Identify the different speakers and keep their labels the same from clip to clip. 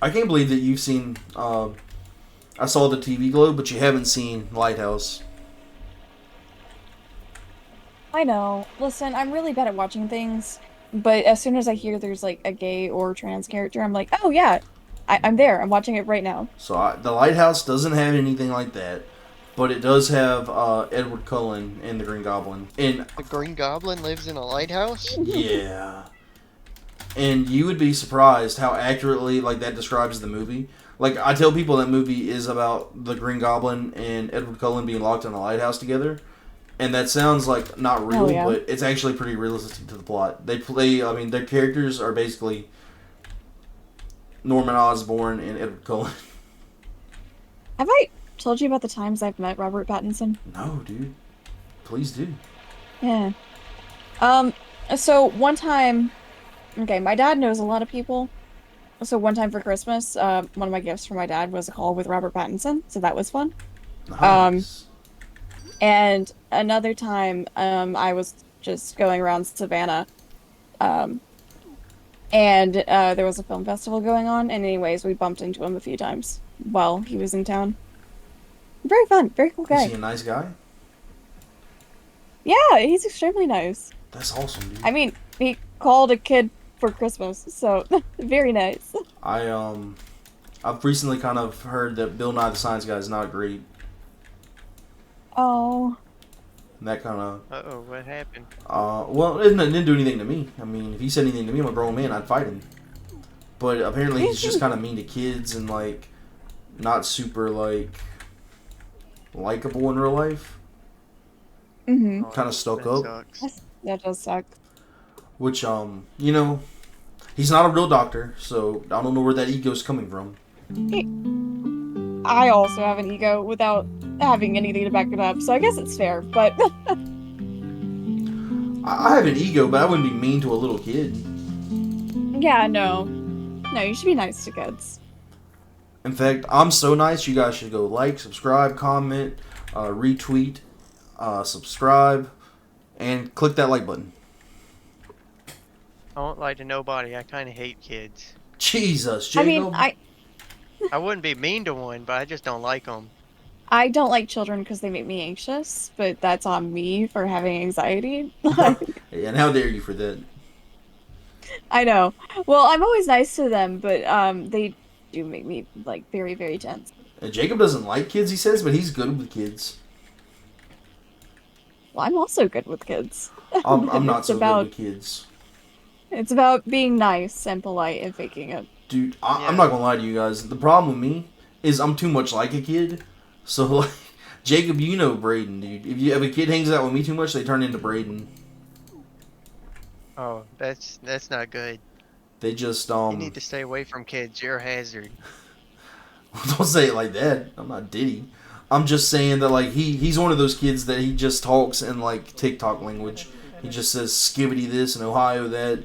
Speaker 1: I can't believe that you've seen. I saw the TV Globe, but you haven't seen Lighthouse.
Speaker 2: I know. Listen, I'm really bad at watching things, but as soon as I hear there's like a gay or trans character, I'm like, oh yeah, I'm there. I'm watching it right now.
Speaker 1: So the Lighthouse doesn't have anything like that, but it does have Edward Cullen and the Green Goblin. And
Speaker 3: The Green Goblin lives in a lighthouse?
Speaker 1: yeah, and you would be surprised how accurately like that describes the movie. Like I tell people that movie is about the Green Goblin and Edward Cullen being locked in a lighthouse together, and that sounds like not
Speaker 2: Oh
Speaker 1: real,
Speaker 2: yeah.
Speaker 1: but it's actually pretty realistic to the plot. They play. I mean, their characters are basically Norman Osborn and Edward Cullen.
Speaker 2: Have I told you about the times I've met Robert Pattinson?
Speaker 1: No, dude, please do.
Speaker 2: Yeah. Um, so one time, okay, my dad knows a lot of people. So one time for Christmas, one of my gifts for my dad was a call with Robert Pattinson, so that was fun. Um,
Speaker 1: Nice.
Speaker 2: and another time, I was just going around Savannah, um, and there was a film festival going on, and anyways, we bumped into him a few times while he was in town. Very fun, very cool
Speaker 1: Is he
Speaker 2: guy.
Speaker 1: a nice guy?
Speaker 2: Yeah, he's extremely nice.
Speaker 1: That's awesome, dude.
Speaker 2: I mean, he called a kid for Christmas, so very nice.
Speaker 1: I I've recently kind of heard that Bill Nye the Science Guy is not great.
Speaker 2: Oh,
Speaker 1: And that kind of
Speaker 3: Uh-oh, what happened?
Speaker 1: well, it didn't do anything to me. I mean, if he said anything to me, I'm a grown man, I'd fight him. But apparently, he's just kind of mean to kids and like not super like likable in real life.
Speaker 2: mm-hmm.
Speaker 3: Oh,
Speaker 1: Kind of stuck
Speaker 3: that
Speaker 1: up.
Speaker 3: sucks.
Speaker 2: That does suck.
Speaker 1: Which he's not a real doctor, so I don't know where that ego's coming from.
Speaker 2: I also have an ego without having anything to back it up, so I guess it's fair, but
Speaker 1: I have an ego, but I wouldn't be mean to a little kid.
Speaker 2: yeah, no. No, you should be nice to kids.
Speaker 1: In fact, I'm so nice. You guys should go like, subscribe, comment, retweet, subscribe, and click that like button.
Speaker 3: I won't lie to nobody, I kind of hate kids.
Speaker 1: Jesus,
Speaker 2: I mean,
Speaker 1: Jacob.
Speaker 3: I wouldn't be mean to one, but I just don't like them.
Speaker 2: I don't like children because they make me anxious, but that's on me for having anxiety.
Speaker 1: And how dare you for that?
Speaker 2: I know. Well, I'm always nice to them, but they do make me like very, very tense.
Speaker 1: And Jacob doesn't like kids, he says, but he's good with kids.
Speaker 2: Well, I'm also good with kids.
Speaker 1: I'm not
Speaker 2: It's
Speaker 1: so good
Speaker 2: about
Speaker 1: with kids.
Speaker 2: it's about being nice and polite and faking it.
Speaker 1: Dude, I'm
Speaker 3: Yeah.
Speaker 1: not gonna lie to you guys. The problem with me is I'm too much like a kid. So, like, Jacob, you know Braden, dude. If a kid hangs out with me too much, they turn into Braden.
Speaker 3: Oh, that's not good.
Speaker 1: They just,
Speaker 3: You need to stay away from kids, you're a hazard.
Speaker 1: don't say it like that. I'm not Diddy. I'm just saying that, like, he's one of those kids that he just talks in, like, TikTok language. He just says skibbity this and Ohio that.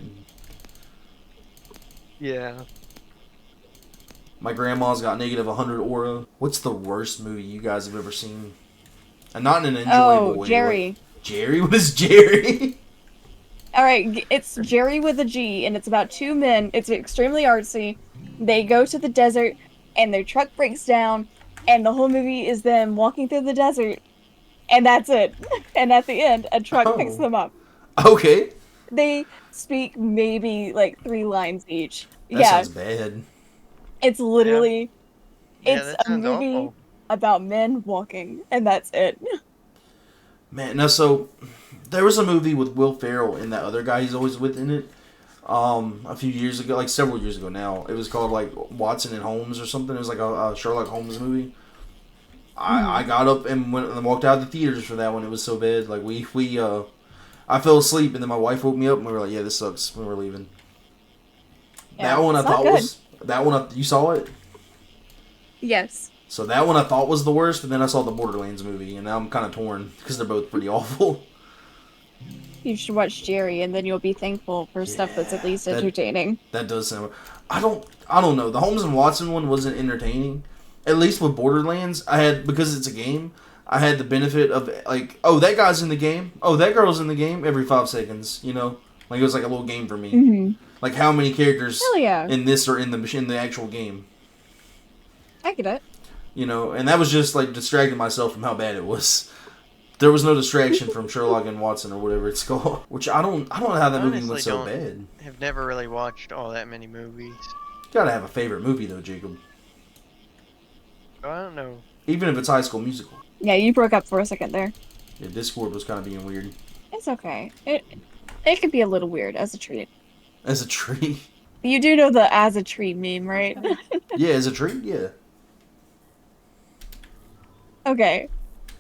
Speaker 3: Yeah.
Speaker 1: My grandma's got negative 100 aura. What's the worst movie you guys have ever seen? And not in an enjoyable
Speaker 2: Oh,
Speaker 1: way.
Speaker 2: Jerry.
Speaker 1: Like, Jerry? What is Jerry?
Speaker 2: All right, it's Jerry with a G, and it's about two men. It's extremely artsy. They go to the desert, and their truck breaks down, and the whole movie is them walking through the desert, and that's it. And at the end, a truck picks
Speaker 1: Oh.
Speaker 2: them up.
Speaker 1: Okay.
Speaker 2: They speak maybe like three lines each.
Speaker 1: That
Speaker 2: Yeah,
Speaker 1: sounds bad.
Speaker 2: it's literally
Speaker 3: Yeah,
Speaker 2: it's
Speaker 3: that
Speaker 2: a
Speaker 3: sounds
Speaker 2: movie
Speaker 3: awful.
Speaker 2: about men walking, and that's it.
Speaker 1: Man, now so there was a movie with Will Ferrell and that other guy he's always with in it. A few years ago, like several years ago now, it was called like Watson and Holmes or something. It was like a Sherlock Holmes movie. I got up and went and walked out of the theaters for that one. It was so bad. Like I fell asleep and then my wife woke me up and we were like, yeah, this sucks. We were leaving.
Speaker 2: Yeah,
Speaker 1: That one I
Speaker 2: it's not
Speaker 1: thought
Speaker 2: good.
Speaker 1: was that one. You saw it.
Speaker 2: Yes.
Speaker 1: So that one I thought was the worst, but then I saw the Borderlands movie, and now I'm kind of torn because they're both pretty awful.
Speaker 2: You should watch Jerry, and then you'll be thankful for stuff that's at least
Speaker 1: that-
Speaker 2: entertaining.
Speaker 1: That does sound. I don't know. The Holmes and Watson one wasn't entertaining. At least with Borderlands, I had because it's a game. I had the benefit of like, oh, that guy's in the game. Oh, that girl's in the game every 5 seconds. You know, like it was like a little game for me.
Speaker 2: Hmm.
Speaker 1: Like how many characters
Speaker 2: Hell yeah.
Speaker 1: in this are in the actual game.
Speaker 2: I get it.
Speaker 1: You know, and that was just like distracting myself from how bad it was. There was no distraction from Sherlock and Watson or whatever it's called. Which I don't know how that movie went so bad.
Speaker 3: Have never really watched all that many movies.
Speaker 1: You gotta have a favorite movie though, Jacob.
Speaker 3: Oh, I don't know.
Speaker 1: Even if it's High School Musical.
Speaker 2: Yeah, you broke up for a second there.
Speaker 1: Yeah, Discord was kind of being weird.
Speaker 2: It's okay. It could be a little weird as a treat.
Speaker 1: As a treat.
Speaker 2: You do know the as a treat meme, right?
Speaker 1: Yeah, as a treat, yeah.
Speaker 2: Okay.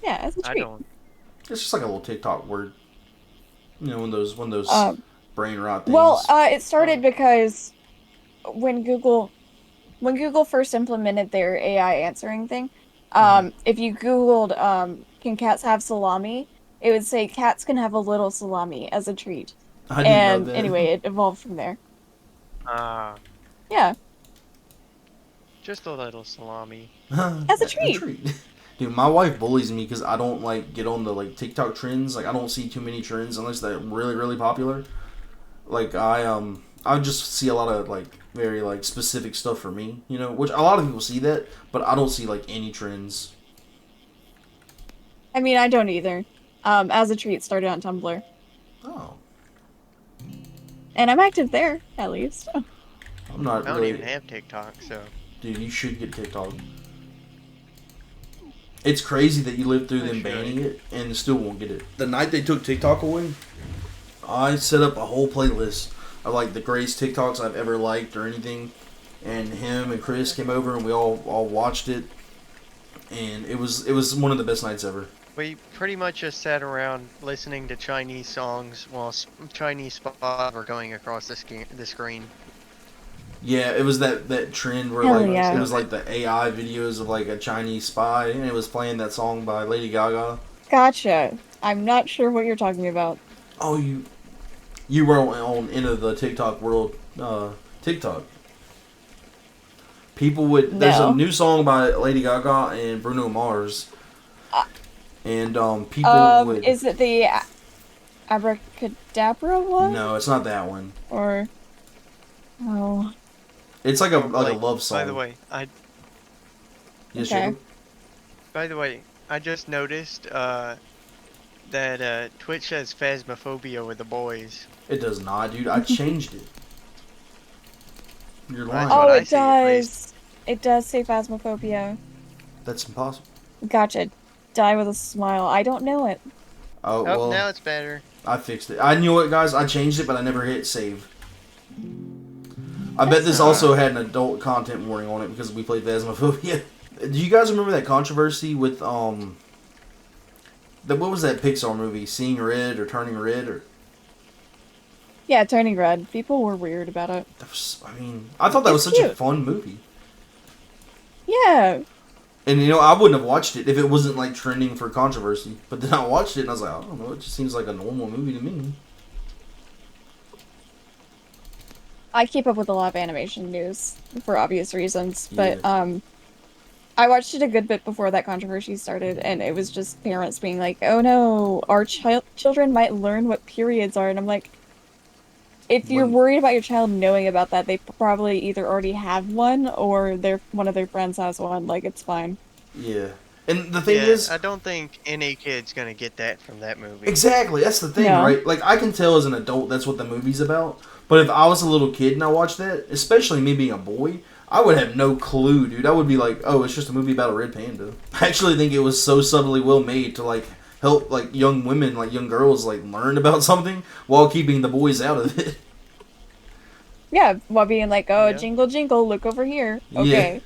Speaker 2: Yeah, as a treat.
Speaker 3: I don't.
Speaker 1: It's just like a little TikTok word. You know, one of those brain rot things.
Speaker 2: Well, it started because when Google first implemented their AI answering thing, if you Googled can cats have salami, it would say cats can have a little salami as a treat.
Speaker 1: I didn't know that.
Speaker 2: Anyway, it evolved from there. Yeah.
Speaker 3: Just a little salami.
Speaker 2: As a treat.
Speaker 1: Dude, my wife bullies me because I don't like get on the like TikTok trends. Like I don't see too many trends unless they're really really popular. Like I just see a lot of like very like specific stuff for me, you know, which a lot of people see that, but I don't see like any trends.
Speaker 2: I mean, I don't either. As a treat started on Tumblr.
Speaker 1: Oh.
Speaker 2: And I'm active there, at least.
Speaker 1: I'm not
Speaker 3: I don't
Speaker 1: really...
Speaker 3: even have TikTok, so.
Speaker 1: Dude, you should get TikTok. It's crazy that you lived through them banning it and still won't get it. The night they took TikTok away, I set up a whole playlist of like the greatest TikToks I've ever liked or anything. And him and Chris came over and we all watched it. And it was one of the best nights ever.
Speaker 3: We pretty much just sat around listening to Chinese songs while Chinese spies were going across the screen.
Speaker 1: Yeah, it was that trend where
Speaker 2: Hell
Speaker 1: like
Speaker 2: yeah.
Speaker 1: it was like the AI videos of like a Chinese spy, and it was playing that song by Lady Gaga.
Speaker 2: Gotcha. I'm not sure what you're talking about.
Speaker 1: Oh, you were on into the TikTok world. TikTok. People would. There's a new song by Lady Gaga and Bruno Mars, and people would.
Speaker 2: Is it the Abracadabra one?
Speaker 1: No, it's not that one.
Speaker 2: Or oh.
Speaker 1: It's like a love song.
Speaker 3: By the way,
Speaker 1: Yes,
Speaker 2: Okay.
Speaker 1: Jacob?
Speaker 3: By the way, I just noticed that Twitch has Phasmophobia with the boys.
Speaker 1: It does not, dude. I changed it. You're lying.
Speaker 2: Oh,
Speaker 3: what I
Speaker 2: it
Speaker 3: see, at least.
Speaker 2: does. It does say Phasmophobia.
Speaker 1: That's impossible.
Speaker 2: Gotcha. Die with a smile. I don't know it.
Speaker 1: Oh,
Speaker 3: Oh,
Speaker 1: well,
Speaker 3: now it's better.
Speaker 1: I fixed it. I knew it, guys. I changed it, but I never hit save. I bet this also had an adult content warning on it because we played Phasmophobia. Do you guys remember that controversy with what was that Pixar movie, Seeing Red or Turning Red or?
Speaker 2: Yeah, Turning Red. People were weird about it.
Speaker 1: I thought that was
Speaker 2: It's
Speaker 1: such a
Speaker 2: cute.
Speaker 1: fun movie.
Speaker 2: Yeah.
Speaker 1: And you know, I wouldn't have watched it if it wasn't like trending for controversy. But then I watched it and I was like, I don't know, it just seems like a normal movie to me.
Speaker 2: I keep up with a lot of animation news for obvious reasons, but
Speaker 1: Yeah.
Speaker 2: I watched it a good bit before that controversy started, and it was just parents being like, "Oh no, our children might learn what periods are," and I'm like, if you're worried about your child knowing about that, they probably either already have one or one of their friends has one. Like, it's fine.
Speaker 1: Yeah. And the thing
Speaker 3: Yeah,
Speaker 1: is,
Speaker 3: I don't think any kid's gonna get that from that movie.
Speaker 1: exactly, that's the thing,
Speaker 2: No.
Speaker 1: right? Like, I can tell as an adult that's what the movie's about. But if I was a little kid and I watched that, especially me being a boy, I would have no clue, dude. I would be like, oh, it's just a movie about a red panda. I actually think it was so subtly well made to, like, help, like, young women, like, young girls, like, learn about something while keeping the boys out of it.
Speaker 2: Yeah, while being like, "Oh,
Speaker 3: Yeah.
Speaker 2: jingle jingle, look over here." Okay.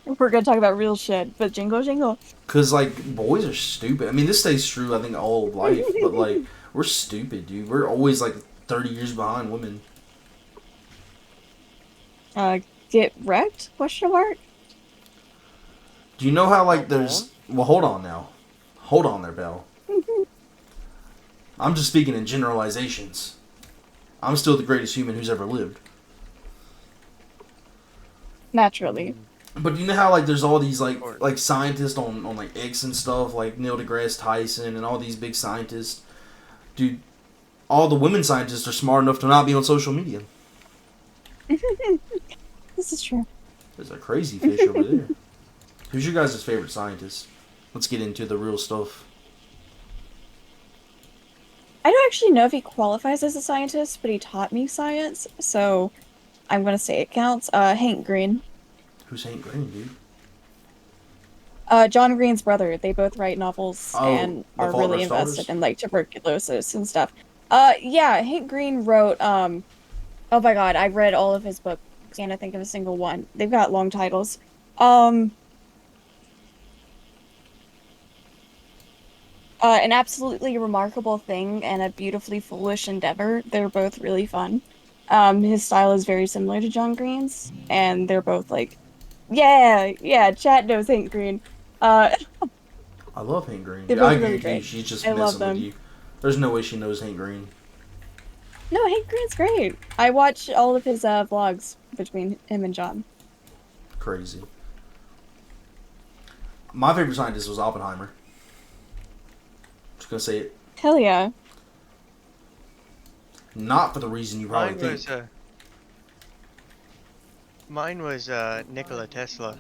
Speaker 2: We're gonna talk about real shit, but jingle jingle.
Speaker 1: Because, like, boys are stupid. I mean, this stays true, I think, all of life. But, like, we're stupid, dude. We're always, like, 30 years behind women.
Speaker 2: Get wrecked? Question mark?
Speaker 1: Do you know how, like, there's... Well, hold on now. Hold on there, Belle. I'm just speaking in generalizations. I'm still the greatest human who's ever lived.
Speaker 2: Naturally.
Speaker 1: But you know how, like, there's all these, like scientists on like, X and stuff, like Neil deGrasse Tyson and all these big scientists? Dude, all the women scientists are smart enough to not be on social media.
Speaker 2: This is true.
Speaker 1: There's a crazy fish over there. Who's your guys' favorite scientist? Let's get into the real stuff.
Speaker 2: I don't actually know if he qualifies as a scientist, but he taught me science, so I'm gonna say it counts. Hank Green.
Speaker 1: Who's Hank Green, dude?
Speaker 2: John Green's brother. They both write novels
Speaker 1: Oh,
Speaker 2: and
Speaker 1: The
Speaker 2: are
Speaker 1: Fault in
Speaker 2: really
Speaker 1: Our Stars?
Speaker 2: invested in like tuberculosis and stuff. Yeah, Hank Green wrote oh my god, I read all of his books. Can't I think of a single one. They've got long titles. An absolutely remarkable thing and a beautifully foolish endeavor. They're both really fun. His style is very similar to John Green's, and they're both like, yeah, chat knows Hank Green. Uh,
Speaker 1: I love Hank Green.
Speaker 2: they're
Speaker 1: Yeah, I
Speaker 2: both really
Speaker 1: guarantee you
Speaker 2: great.
Speaker 1: she's just
Speaker 2: I love
Speaker 1: messing with
Speaker 2: them.
Speaker 1: you. There's no way she knows Hank Green.
Speaker 2: No, Hank Green's great. I watch all of his vlogs between him and John.
Speaker 1: Crazy. My favorite scientist was Oppenheimer. Just gonna say it.
Speaker 2: Hell yeah.
Speaker 1: Not for the reason you probably
Speaker 3: Mine
Speaker 1: think.
Speaker 3: was mine was Nikola Tesla.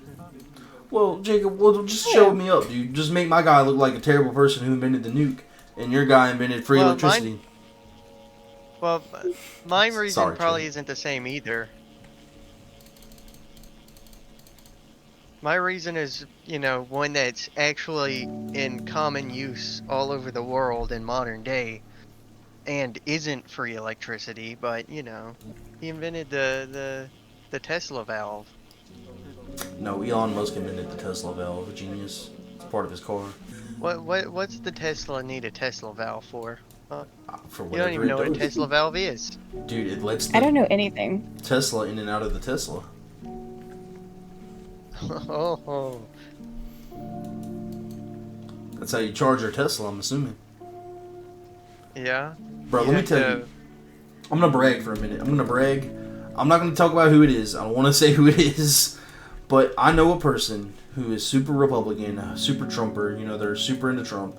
Speaker 1: Well, Jacob, well, just show me up, dude. Just make my guy look like a terrible person who invented the nuke, and your guy invented free
Speaker 3: Well,
Speaker 1: electricity.
Speaker 3: Well, my reason
Speaker 1: Sorry,
Speaker 3: probably
Speaker 1: Trey.
Speaker 3: isn't the same either. My reason is, one that's actually in common use all over the world in modern day and isn't free electricity, but, he invented the Tesla valve.
Speaker 1: No, Elon Musk invented the Tesla valve. Genius. It's part of his car.
Speaker 3: What's the Tesla need a Tesla valve for?
Speaker 1: For
Speaker 3: You
Speaker 1: whatever
Speaker 3: don't even know
Speaker 1: it
Speaker 3: what a
Speaker 1: does.
Speaker 3: Tesla valve is.
Speaker 1: Dude, it lets
Speaker 2: I
Speaker 1: the
Speaker 2: don't know anything.
Speaker 1: Tesla in and out of the Tesla.
Speaker 3: Oh,
Speaker 1: That's how you charge your Tesla, I'm assuming.
Speaker 3: yeah.
Speaker 1: Bro,
Speaker 3: You
Speaker 1: let me
Speaker 3: have
Speaker 1: tell
Speaker 3: to-
Speaker 1: you. I'm gonna brag for a minute. I'm gonna brag. I'm not gonna talk about who it is. I don't want to say who it is, but I know a person who is super Republican, super Trumper. They're super into Trump.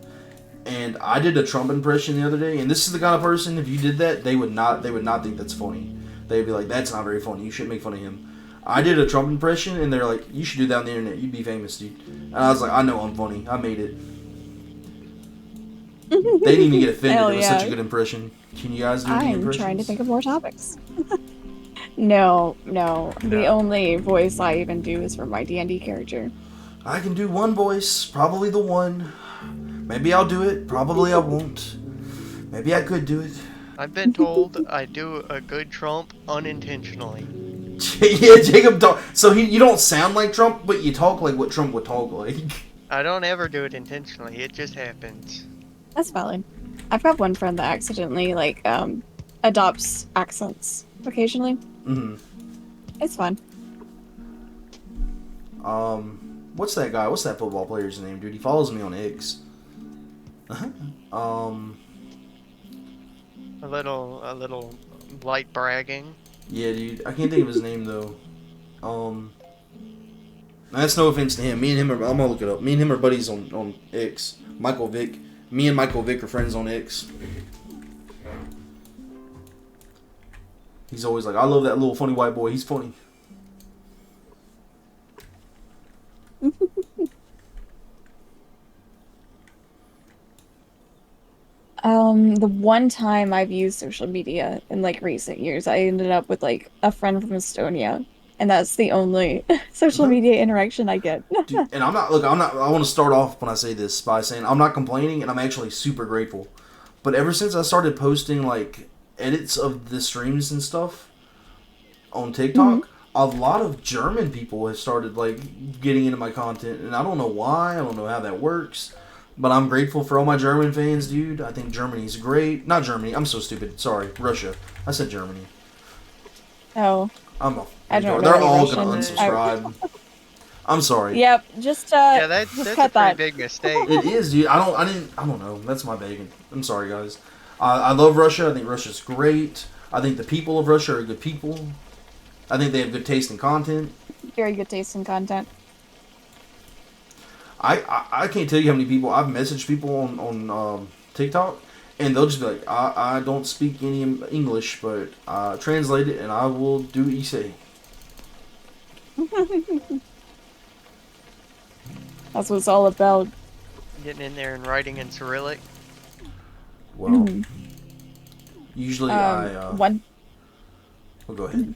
Speaker 1: And I did a Trump impression the other day, and this is the kind of person, if you did that, they would not think that's funny. They'd be like, "That's not very funny. You shouldn't make fun of him." I did a Trump impression, and they're like, "You should do that on the internet. You'd be famous, dude." And I was like, "I know I'm funny. I made it." They didn't even get offended.
Speaker 2: Hell
Speaker 1: It was such a
Speaker 2: yeah.
Speaker 1: good impression. Can you guys do the
Speaker 2: I'm
Speaker 1: impressions?
Speaker 2: trying to think of more topics. No. The only voice I even do is for my D&D character.
Speaker 1: I can do one voice, probably the one. Maybe I'll do it. Probably I won't. Maybe I could do it.
Speaker 3: I've been told I do a good Trump unintentionally.
Speaker 1: Yeah, Jacob. So you don't sound like Trump, but you talk like what Trump would talk like.
Speaker 3: I don't ever do it intentionally. It just happens.
Speaker 2: That's valid. I've got one friend that accidentally adopts accents occasionally.
Speaker 1: Mm-hmm.
Speaker 2: It's fun.
Speaker 1: What's that guy? What's that football player's name, dude? He follows me on X.
Speaker 3: A little light bragging.
Speaker 1: Yeah, dude. I can't think of his name though. That's no offense to him. Me and him are. I'm gonna look it up. Me and him are buddies on X. Michael Vick. Me and Michael Vick are friends on X. He's always like, "I love that little funny white boy. He's funny."
Speaker 2: The one time I've used social media in recent years, I ended up with a friend from Estonia, and that's the only social media interaction I get.
Speaker 1: Dude, and I'm not. Look, I'm not. I want to start off when I say this by saying I'm not complaining, and I'm actually super grateful. But ever since I started posting edits of the streams and stuff on TikTok, a lot of German people have started getting into my content, and I don't know why. I don't know how that works. But I'm grateful for all my German fans, dude. I think Germany's great. Not Germany. I'm so stupid. Sorry, Russia. I said Germany.
Speaker 2: Oh,
Speaker 1: I'm a.
Speaker 2: I don't know
Speaker 1: They're
Speaker 2: any
Speaker 1: all
Speaker 2: Russian.
Speaker 1: gonna unsubscribe. I'm sorry.
Speaker 2: Yep, just
Speaker 3: Yeah, that's
Speaker 2: just
Speaker 3: a
Speaker 2: cut
Speaker 3: pretty
Speaker 2: that.
Speaker 3: big mistake.
Speaker 1: It is, dude. I don't know. That's my bacon. I'm sorry, guys. I love Russia. I think Russia's great. I think the people of Russia are good people. I think they have good taste in content.
Speaker 2: Very good taste in content.
Speaker 1: I can't tell you how many people I've messaged people on TikTok, and they'll just be like, I don't speak any English, but translate it and I will do what you say.
Speaker 2: That's what it's all about.
Speaker 3: Getting in there and writing in Cyrillic.
Speaker 1: Well, usually
Speaker 2: One.
Speaker 1: well, go ahead.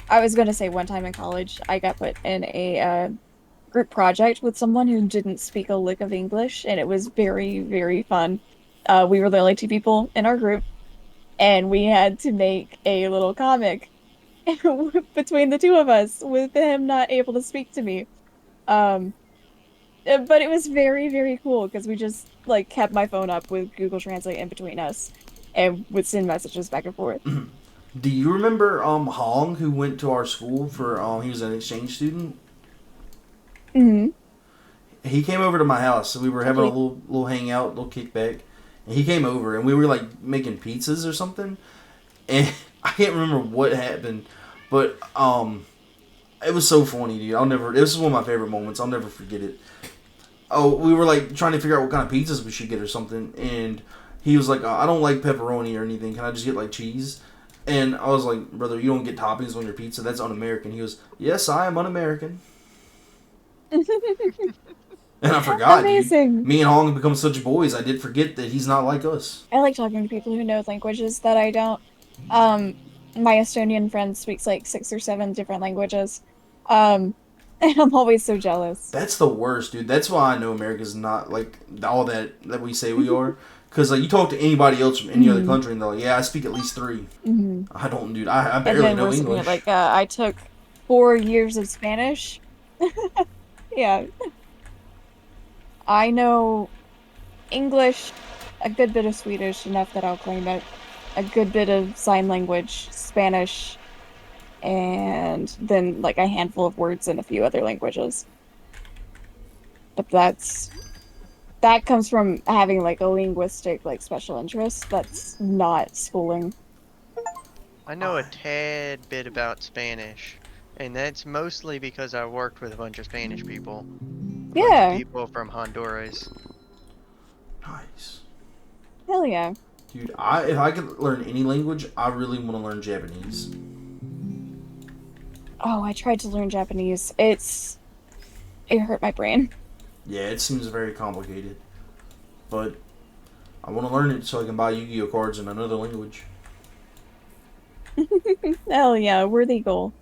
Speaker 2: I was gonna say one time in college, I got put in a group project with someone who didn't speak a lick of English, and it was very, very fun. We were the only two people in our group, and we had to make a little comic between the two of us with him not able to speak to me. Um, but it was very, very cool because we just like kept my phone up with Google Translate in between us and would send messages back and forth.
Speaker 1: Do you remember Hong, who went to our school for he was an exchange student?
Speaker 2: Hmm.
Speaker 1: He came over to my house, so we were having a
Speaker 2: Okay.
Speaker 1: little hangout, little kickback, and he came over, and we were like making pizzas or something, and I can't remember what happened, but it was so funny, dude. I'll never. This is one of my favorite moments. I'll never forget it. Oh, we were like trying to figure out what kind of pizzas we should get or something, and he was like, "I don't like pepperoni or anything. Can I just get like cheese?" And I was like, "Brother, you don't get toppings on your pizza. That's un-American." He goes, "Yes, I am un-American." And I forgot, dude.
Speaker 2: Amazing.
Speaker 1: Me and Hong have become such boys. I did forget that he's not like us.
Speaker 2: I like talking to people who know languages that I don't. Um, my Estonian friend speaks like 6 or 7 different languages. And I'm always so jealous.
Speaker 1: That's the worst, dude. That's why I know America's not like all that we say we are. Because like you talk to anybody else from any other
Speaker 2: Mhm.
Speaker 1: country, and they're like, "Yeah, I speak at least 3."
Speaker 2: Hmm.
Speaker 1: I don't, dude. I
Speaker 2: And
Speaker 1: barely
Speaker 2: then
Speaker 1: know
Speaker 2: we're speaking
Speaker 1: English.
Speaker 2: like I took 4 years of Spanish. Yeah, I know English, a good bit of Swedish, enough that I'll claim it, a good bit of sign language, Spanish, and then like a handful of words in a few other languages. But that comes from having like a linguistic like special interest. That's not schooling.
Speaker 3: I know a tad bit about Spanish, and that's mostly because I worked with a bunch of Spanish people, a bunch of
Speaker 2: Yeah,
Speaker 3: people from Honduras.
Speaker 1: Nice,
Speaker 2: hell yeah.
Speaker 1: dude. If I could learn any language, I really want to learn Japanese.
Speaker 2: Oh, I tried to learn Japanese. It hurt my brain.
Speaker 1: Yeah, it seems very complicated, but I want to learn it so I can buy Yu-Gi-Oh cards in another language.
Speaker 2: Hell yeah, worthy goal.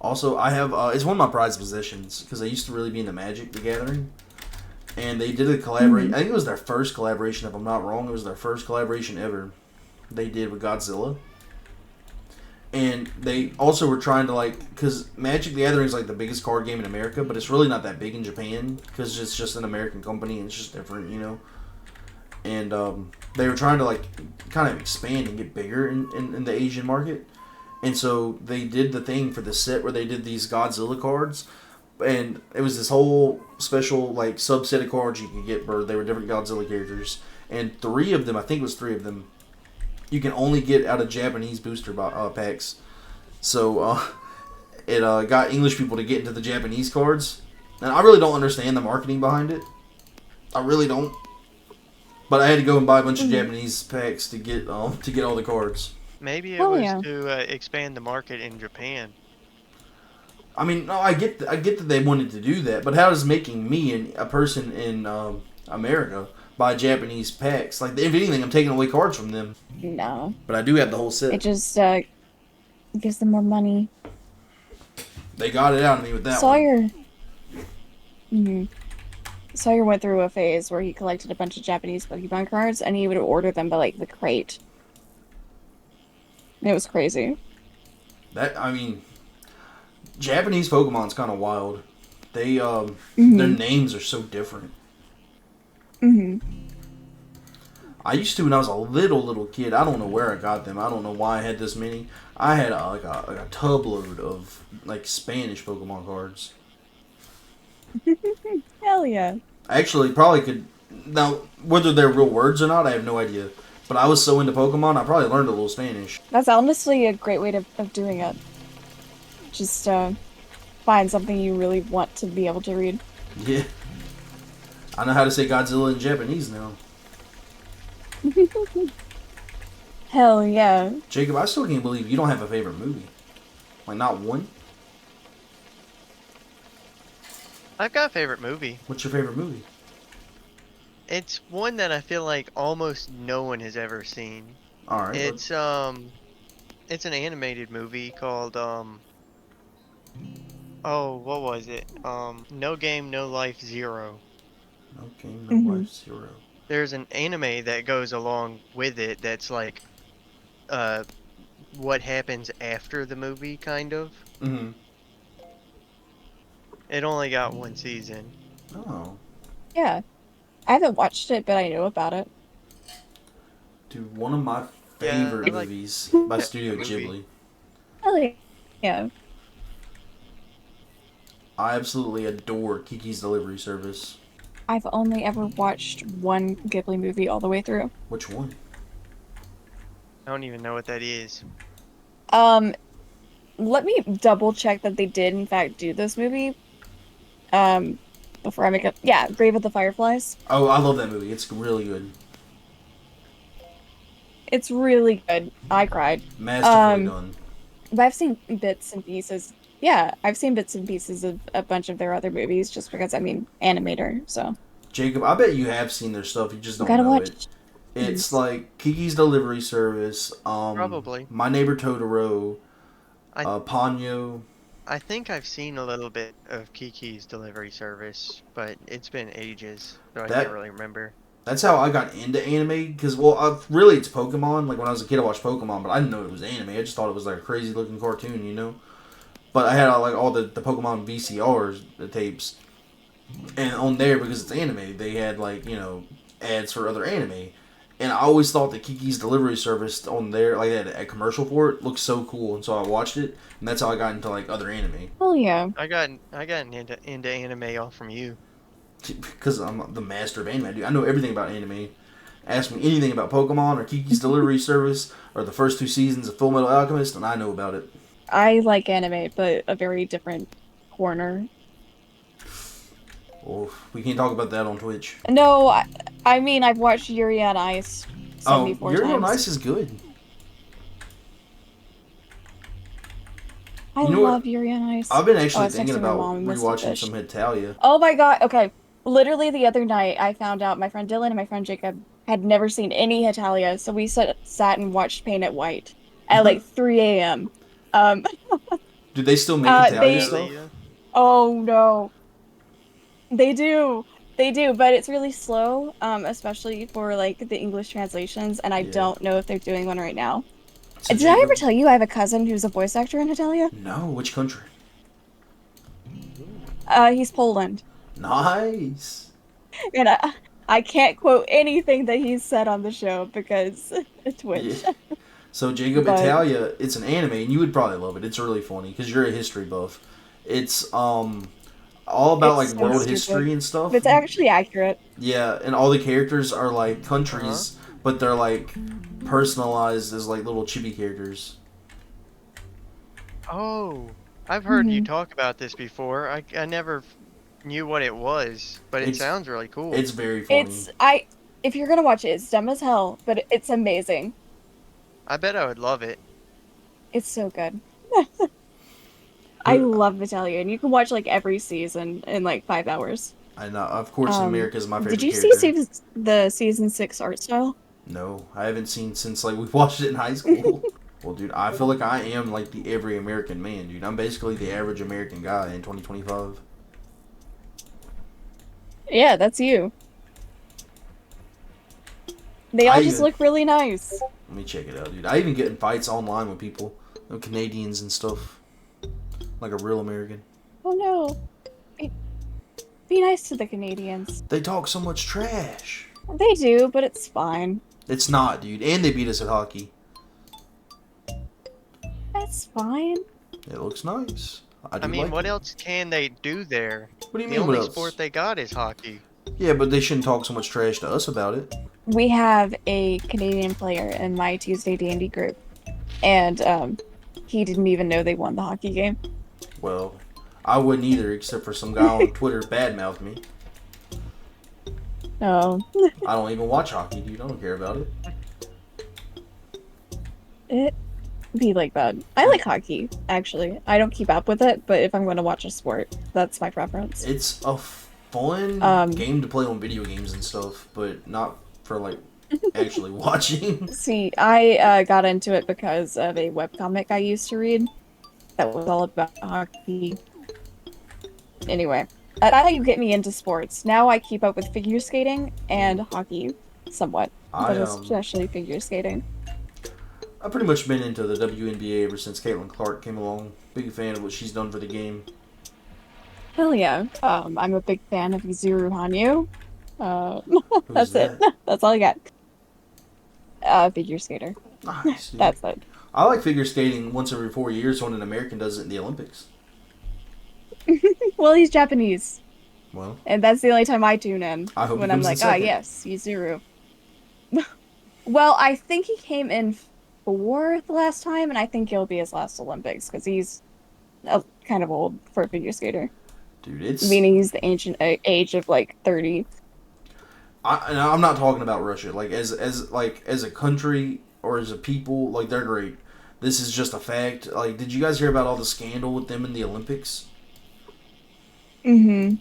Speaker 1: Also, I have it's one of my prized possessions because I used to really be into Magic the Gathering, and they did a collaboration. I think it was their first collaboration, if I'm not wrong. It was their first collaboration ever. They did with Godzilla, and they also were trying to like because Magic the Gathering is like the biggest card game in America, but it's really not that big in Japan because it's just an American company and it's just different, you know. And they were trying to like kind of expand and get bigger in the Asian market. And so they did the thing for the set where they did these Godzilla cards, and it was this whole special like subset of cards you could get where they were different Godzilla characters, and 3 of them, I think it was 3 of them, you can only get out of Japanese booster packs. So it got English people to get into the Japanese cards, and I really don't understand the marketing behind it. I really don't. But I had to go and buy a bunch of
Speaker 2: Mhm.
Speaker 1: Japanese packs to get all the cards.
Speaker 3: Maybe it
Speaker 2: Hell
Speaker 3: was
Speaker 2: yeah.
Speaker 3: to expand the market in Japan.
Speaker 1: I mean, no, I get that they wanted to do that, but how does making me a person in America buy Japanese packs? Like, if anything, I'm taking away cards from them.
Speaker 2: No,
Speaker 1: But I do have the whole
Speaker 2: it
Speaker 1: set.
Speaker 2: just gives them more money.
Speaker 1: They got it out of me with that one.
Speaker 2: Sawyer. Mhm. Sawyer went through a phase where he collected a bunch of Japanese Pokemon cards and he would order them by like the crate. It was crazy.
Speaker 1: That I mean, Japanese Pokemon's kind of wild. They their
Speaker 2: Hmm.
Speaker 1: names are so different.
Speaker 2: Hmm.
Speaker 1: I used to when I was a little kid. I don't know where I got them. I don't know why I had this many. I had like a tub load of like Spanish Pokemon cards.
Speaker 2: Hell yeah.
Speaker 1: I actually probably could now whether they're real words or not. I have no idea. But I was so into Pokemon, I probably learned a little Spanish.
Speaker 2: That's honestly a great way of doing it. Just find something you really want to be able to read.
Speaker 1: Yeah. I know how to say Godzilla in Japanese now.
Speaker 2: Hell yeah.
Speaker 1: Jacob, I still can't believe you don't have a favorite movie. Like, not one?
Speaker 3: I've got a favorite movie.
Speaker 1: What's your favorite movie?
Speaker 3: It's one that I feel like almost no one has ever seen.
Speaker 1: Alright.
Speaker 3: It's an animated movie called oh, what was it? No Game, No Life Zero.
Speaker 1: No Game, No Life, Zero.
Speaker 3: There's an anime that goes along with it that's like uh what happens after the movie kind of.
Speaker 1: Mm-hmm.
Speaker 3: It only got one season.
Speaker 1: Oh.
Speaker 2: Yeah. I haven't watched it, but I know about it.
Speaker 1: Dude, one of my
Speaker 3: Yeah,
Speaker 1: favorite
Speaker 3: I like
Speaker 1: movies by Studio
Speaker 3: movie.
Speaker 1: Ghibli.
Speaker 2: Hell yeah.
Speaker 1: I absolutely adore Kiki's Delivery Service.
Speaker 2: I've only ever watched one Ghibli movie all the way through.
Speaker 1: Which one?
Speaker 3: I don't even know what that is.
Speaker 2: Let me double check that they did in fact do this movie. Before I make it. Yeah, Grave of the Fireflies.
Speaker 1: Oh, I love that movie. It's really good.
Speaker 2: It's really good. I cried.
Speaker 1: Masterfully done.
Speaker 2: But I've seen bits and pieces. Yeah, I've seen bits and pieces of a bunch of their other movies just because, I mean, animator, so.
Speaker 1: Jacob, I bet you have seen their stuff. You just don't
Speaker 2: Gotta
Speaker 1: know
Speaker 2: watch.
Speaker 1: it. It's like Kiki's Delivery Service.
Speaker 3: Probably.
Speaker 1: My Neighbor Totoro.
Speaker 3: I-
Speaker 1: Ponyo.
Speaker 3: I think I've seen a little bit of Kiki's Delivery Service, but it's been ages, so I can't really remember.
Speaker 1: That's how I got into anime. Because, well, really, it's Pokemon. Like, when I was a kid, I watched Pokemon, but I didn't know it was anime. I just thought it was like a crazy looking cartoon, you know? But I had like all the Pokemon VCRs, the tapes. And on there, because it's anime, they had like, you know, ads for other anime. And I always thought that Kiki's Delivery Service on there, like that a commercial for it, looked so cool, and so I watched it, and that's how I got into like other anime.
Speaker 2: Oh yeah.
Speaker 3: I got into anime all from you.
Speaker 1: Because I'm the master of anime, dude. I know everything about anime. Ask me anything about Pokemon or Kiki's Delivery Service or the first 2 seasons of Full Metal Alchemist, and I know about it.
Speaker 2: I like anime, but a very different corner.
Speaker 1: Oh, we can't talk about that on Twitch.
Speaker 2: No, I mean, I've watched Yuri on Ice 74
Speaker 1: Yuri
Speaker 2: times.
Speaker 1: on Ice is good.
Speaker 2: I
Speaker 1: You know
Speaker 2: love
Speaker 1: what?
Speaker 2: Yuri on Ice.
Speaker 1: I've been actually
Speaker 2: I was
Speaker 1: thinking
Speaker 2: texting my
Speaker 1: about
Speaker 2: mom and missed the
Speaker 1: rewatching
Speaker 2: fish.
Speaker 1: some Hetalia.
Speaker 2: Oh my god, okay. Literally the other night, I found out my friend Dylan and my friend Jacob had never seen any Hetalia, so we sat and watched Paint It White at like 3 a.m.
Speaker 1: Do they still make Hetalia
Speaker 2: they-
Speaker 1: stuff?
Speaker 2: Oh no. They do. They do, but it's really slow, especially for like the English translations, and I
Speaker 1: Yeah.
Speaker 2: don't know if they're doing one right now.
Speaker 1: So
Speaker 2: Did I ever
Speaker 1: Jacob-
Speaker 2: tell you I have a cousin who's a voice actor in Hetalia?
Speaker 1: No, which country?
Speaker 2: He's Poland.
Speaker 1: Nice.
Speaker 2: And I can't quote anything that he's said on the show because Twitch.
Speaker 1: Yeah. So Jacob,
Speaker 2: But-
Speaker 1: Hetalia, it's an anime, and you would probably love it. It's really funny because you're a history buff. It's all about
Speaker 2: It's
Speaker 1: like
Speaker 2: so
Speaker 1: world
Speaker 2: stupid.
Speaker 1: history and stuff.
Speaker 2: But it's actually accurate.
Speaker 1: Yeah, and all the characters are like countries, but they're like personalized as like little chibi characters.
Speaker 3: Oh, I've heard you
Speaker 2: Mhm.
Speaker 3: talk about this before. I never knew what it was, but it
Speaker 1: It's-
Speaker 3: sounds really cool.
Speaker 1: It's very funny.
Speaker 2: If you're gonna watch it, it's dumb as hell, but it's amazing.
Speaker 3: I bet I would love it.
Speaker 2: It's so good. I love Italian. You can watch like every season in like 5 hours.
Speaker 1: I know, of course, America's my favorite.
Speaker 2: Did you
Speaker 1: character.
Speaker 2: see the season 6 art style?
Speaker 1: No, I haven't seen since like we watched it in high school. Well, dude, I feel like I am like the every American man, dude. I'm basically the average American guy in 2025.
Speaker 2: Yeah, that's you. They all
Speaker 1: I
Speaker 2: just
Speaker 1: even-
Speaker 2: look really nice.
Speaker 1: Let me check it out, dude. I even get in fights online with people, Canadians and stuff, like a real American.
Speaker 2: Oh no. Be nice to the Canadians.
Speaker 1: They talk so much trash.
Speaker 2: They do, but it's fine.
Speaker 1: It's not, dude. And they beat us at hockey.
Speaker 2: That's fine.
Speaker 1: It looks nice. I
Speaker 3: I mean,
Speaker 1: like
Speaker 3: what
Speaker 1: it.
Speaker 3: else can they do there?
Speaker 1: What do you
Speaker 3: The
Speaker 1: mean?
Speaker 3: only
Speaker 1: What else?
Speaker 3: sport they got is hockey.
Speaker 1: Yeah, but they shouldn't talk so much trash to us about it.
Speaker 2: We have a Canadian player in my Tuesday D&D group, and he didn't even know they won the hockey game.
Speaker 1: Well, I wouldn't either, except for some guy on Twitter badmouthed me.
Speaker 2: Oh,
Speaker 1: I don't even watch hockey, dude. I don't care about it.
Speaker 2: it be like that. I like hockey, actually. I don't keep up with it, but if I'm going to watch a sport, that's my preference.
Speaker 1: It's a fun
Speaker 2: Um,
Speaker 1: game to play on video games and stuff, but not for like actually watching.
Speaker 2: See, I got into it because of a webcomic I used to read that was all about hockey. Anyway, that's how you get me into sports. Now I keep up with figure skating and hockey somewhat,
Speaker 1: I
Speaker 2: but especially figure skating.
Speaker 1: I've pretty much been into the WNBA ever since Caitlin Clark came along. Big fan of what she's done for the game.
Speaker 2: Hell yeah. I'm a big fan of Yuzuru Hanyu. Uh,
Speaker 1: Who's
Speaker 2: that's it.
Speaker 1: that?
Speaker 2: That's all I got. Figure skater.
Speaker 1: Nice, dude.
Speaker 2: That's it.
Speaker 1: I like figure skating once every 4 years when an American does it in the Olympics.
Speaker 2: Well, he's Japanese,
Speaker 1: Well,
Speaker 2: and that's the only time I tune in
Speaker 1: I hope he
Speaker 2: when I'm
Speaker 1: comes in
Speaker 2: like, ah,
Speaker 1: second.
Speaker 2: yes, Yuzuru. Well, I think he came in fourth last time, and I think he'll be his last Olympics because he's kind of old for a figure skater,
Speaker 1: Dude, it's
Speaker 2: meaning he's the ancient age of like 30.
Speaker 1: and I'm not talking about Russia. Like as a country or as a people, like they're great. This is just a fact. Like, did you guys hear about all the scandal with them in the Olympics?
Speaker 2: Mm-hmm.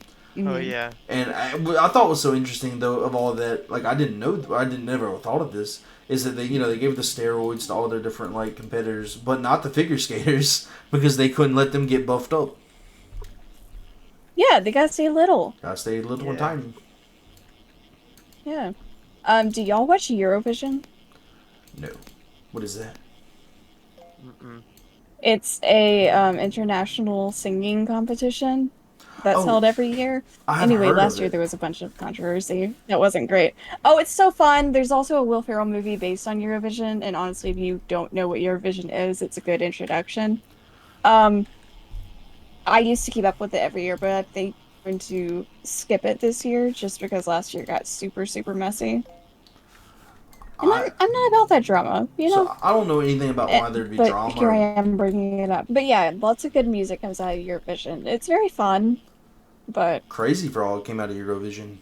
Speaker 3: Oh
Speaker 2: Mm-hmm.
Speaker 3: yeah.
Speaker 1: And what I thought was so interesting though of all of that, like I didn't know, I didn't never thought of this, is that they gave the steroids to all their different like competitors, but not the figure skaters because they couldn't let them get buffed up.
Speaker 2: Yeah, they gotta stay little.
Speaker 1: Gotta stay little and
Speaker 3: Yeah.
Speaker 1: tiny.
Speaker 2: Yeah. Do y'all watch Eurovision?
Speaker 1: No, what is that?
Speaker 3: Mm-mm.
Speaker 2: It's a international singing competition that's
Speaker 1: Oh,
Speaker 2: held every year.
Speaker 1: I haven't
Speaker 2: Anyway,
Speaker 1: heard of
Speaker 2: last year
Speaker 1: it.
Speaker 2: there was a bunch of controversy. That wasn't great. Oh, it's so fun. There's also a Will Ferrell movie based on Eurovision, and honestly, if you don't know what Eurovision is, it's a good introduction. Um, I used to keep up with it every year, but I think I'm going to skip it this year just because last year got super, super messy. And
Speaker 1: I
Speaker 2: I'm not about that drama, you know?
Speaker 1: I don't know anything about why there'd be
Speaker 2: But
Speaker 1: drama.
Speaker 2: here I am bringing it up. But yeah, lots of good music comes out of Eurovision. It's very fun, but
Speaker 1: Crazy for all it came out of Eurovision.